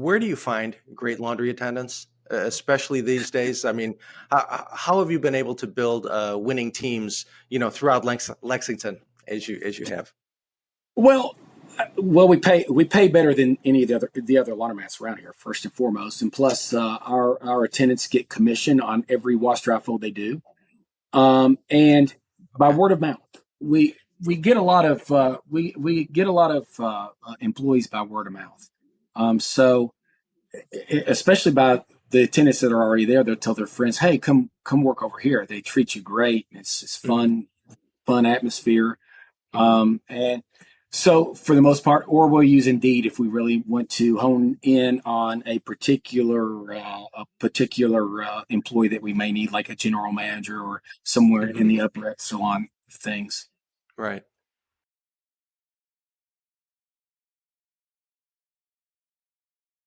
where do you find great laundry attendants, especially these days? I mean, how have you been able to build winning teams, throughout Lexington as you have? Well, we pay better than any of the other laundromats around here, first and foremost, and plus our attendants get commission on every wash dry fold they do, and by word of mouth, we get a lot of employees by word of mouth. So especially by the attendants that are already there, they'll tell their friends, "Hey, come work over here. They treat you great. It's fun atmosphere." And so for the most part, or we'll use Indeed if we really want to hone in on a particular employee that we may need, like a general manager or somewhere in the upper echelon of things. Right.